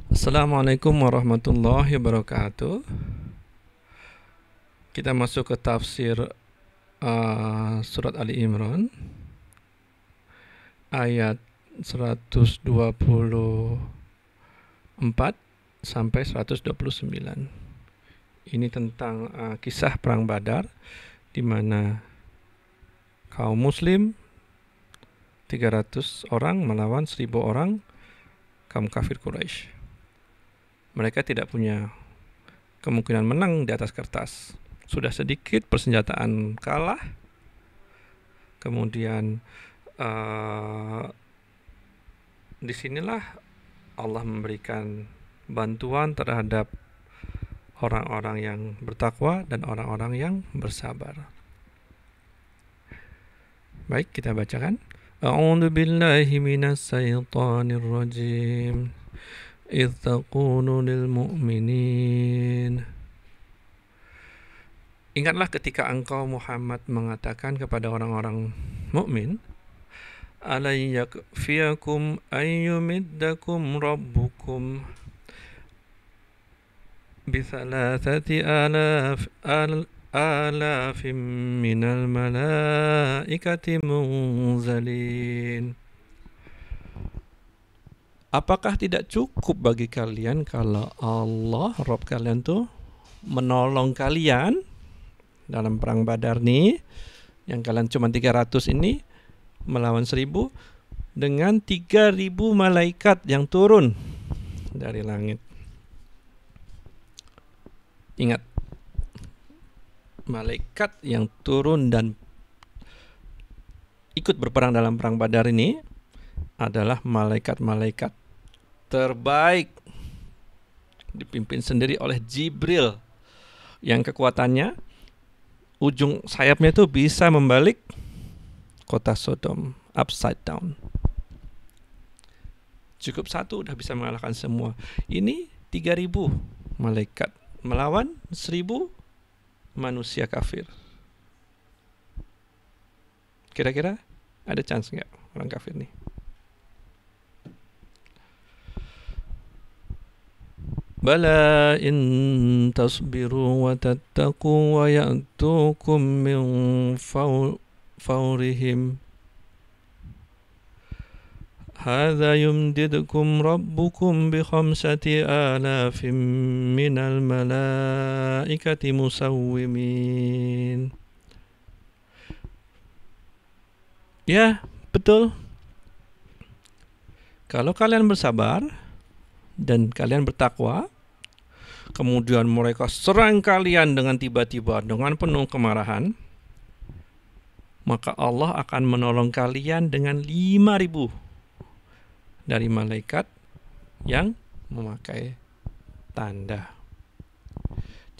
Assalamualaikum warahmatullahi wabarakatuh. Kita masuk ke tafsir surat Ali Imran ayat 124 sampai 129. Ini tentang kisah perang Badar di mana kaum muslim 300 orang melawan 1000 orang kaum kafir Quraisy. Mereka tidak punya kemungkinan menang di atas kertas. Sudah sedikit persenjataan kalah, kemudian disinilah Allah memberikan bantuan terhadap orang-orang yang bertakwa dan orang-orang yang bersabar. Baik, kita bacakan. A'udzu billahi minas syaitonir rajim. إذ تقول للمؤمنين. Ingatlah ketika engkau Muhammad mengatakan kepada orang-orang mukmin, alay yakfiyakum ayyumiddakum rabbukum bisalasati alafim minal malaikati munzalin. Apakah tidak cukup bagi kalian kalau Allah, Rabb kalian tuh menolong kalian dalam perang Badar nih, yang kalian cuma 300 ini melawan 1000 dengan 3000 malaikat yang turun dari langit. Ingat, malaikat yang turun dan ikut berperang dalam perang Badar ini adalah malaikat-malaikat terbaik, dipimpin sendiri oleh Jibril, yang kekuatannya ujung sayapnya itu bisa membalik kota Sodom upside down. Cukup satu udah bisa mengalahkan semua. Ini 3000 malaikat melawan 1000 manusia kafir. Kira-kira ada chance nggak orang kafir nih? Bala in tasbiru wa tattaqu wa ya'tukum min fawrihim hadza yumdidkum rabbukum bi khamsati alafim minal malaikati musawwimin. Ya, betul. Kalau kalian bersabar dan kalian bertakwa, kemudian mereka serang kalian dengan tiba-tiba, dengan penuh kemarahan, maka Allah akan menolong kalian dengan 5000 dari malaikat yang memakai tanda.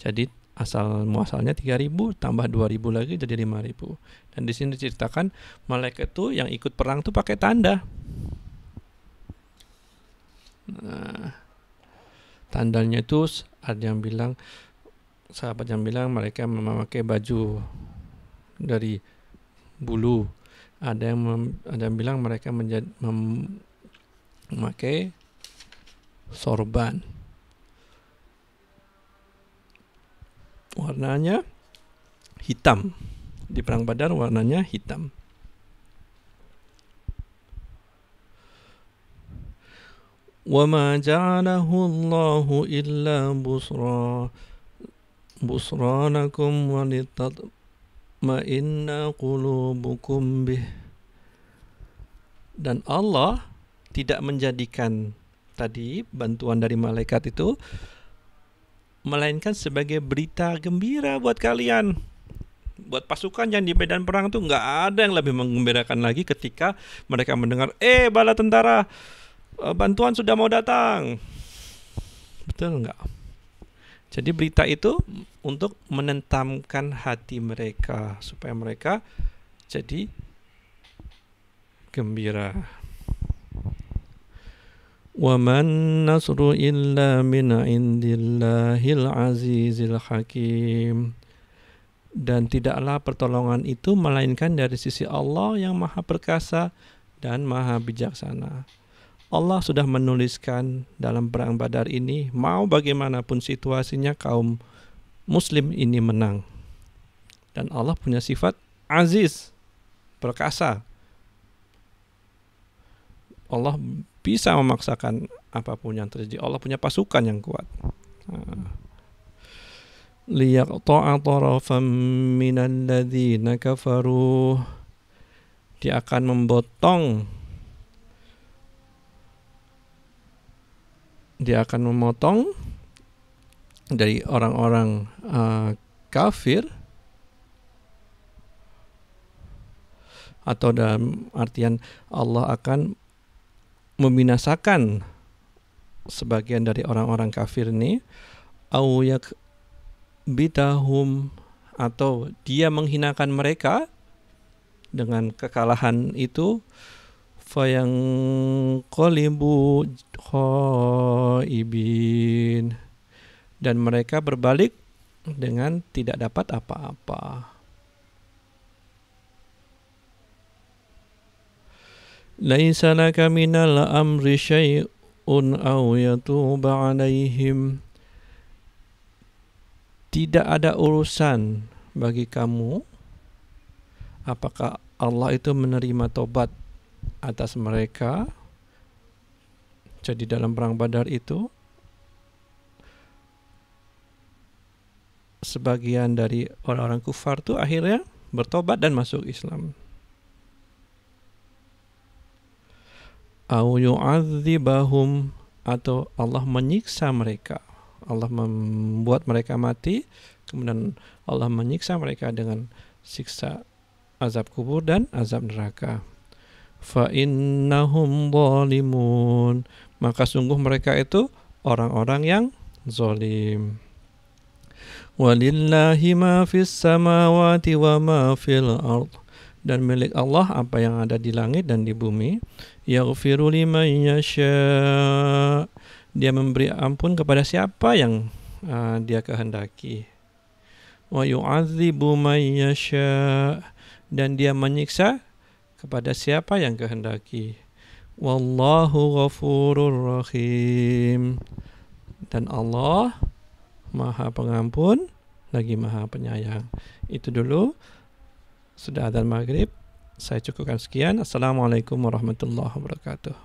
Jadi asal muasalnya 3000 tambah 2000 lagi jadi 5000. Dan di sini diceritakan malaikat itu yang ikut perang tuh pakai tanda. Nah, tandanya itu ada yang bilang, sahabat yang bilang mereka memakai baju dari bulu. Ada yang bilang mereka memakai sorban. Warnanya hitam. Di perang Badar warnanya hitam. وَمَا جَعَلَهُ اللَّهُ إِلَّا بُشْرَى لَكُمْ وَلِتَطْمَئِنَّ قُلُوبُكُمْ بِهِ. Dan Allah tidak menjadikan tadi bantuan dari malaikat itu melainkan sebagai berita gembira buat kalian. Buat pasukan yang di medan perang itu nggak ada yang lebih menggembirakan lagi ketika mereka mendengar, bala tentara, bantuan sudah mau datang. Betul nggak? Jadi berita itu untuk menentamkan hati mereka supaya mereka jadi gembira. وَمَا النَّصْرُ إِلَّا مِنْ عِنْدِ اللَّهِ الْعَزِيزِ الْحَكِيمِ. Dan tidaklah pertolongan itu melainkan dari sisi Allah yang Maha Perkasa dan Maha Bijaksana. Allah sudah menuliskan dalam perang Badar ini, mau bagaimanapun situasinya kaum muslim ini menang. Dan Allah punya sifat aziz, perkasa. Allah bisa memaksakan apapun yang terjadi. Allah punya pasukan yang kuat. Liyaqta'a tarafan minal ladzina kafaru. Dia akan memotong dari orang-orang kafir, atau dalam artian Allah akan membinasakan sebagian dari orang-orang kafir ini, au yakbitahum, atau dia menghinakan mereka dengan kekalahan itu, fayanqalibu khaibin, dan mereka berbalik dengan tidak dapat apa-apa. Laisa laka minal amri syai'un aw yatuba 'alaihim. Tidak ada urusan bagi kamu apakah Allah itu menerima tobat atas mereka. Jadi dalam perang Badar itu sebagian dari orang-orang kufar itu akhirnya bertobat dan masuk Islam. Au yu'adzibahum, atau Allah menyiksa mereka. Allah membuat mereka mati, kemudian Allah menyiksa mereka dengan siksa azab kubur dan azab neraka. Fa innahum zalimun, maka sungguh mereka itu orang-orang yang zalim. Walillahi ma fis samawati wa ma fil ard, dan milik Allah apa yang ada di langit dan di bumi. Yaghfiru liman yasha, dia memberi ampun kepada siapa yang dia kehendaki. Wa yu'adzibu man yasha, dan dia menyiksa kepada siapa yang kehendaki. Wallahu ghafurur rahim, dan Allah Maha Pengampun lagi Maha Penyayang. Itu dulu, sudah adzan maghrib. Saya cukupkan sekian. Assalamualaikum warahmatullahi wabarakatuh.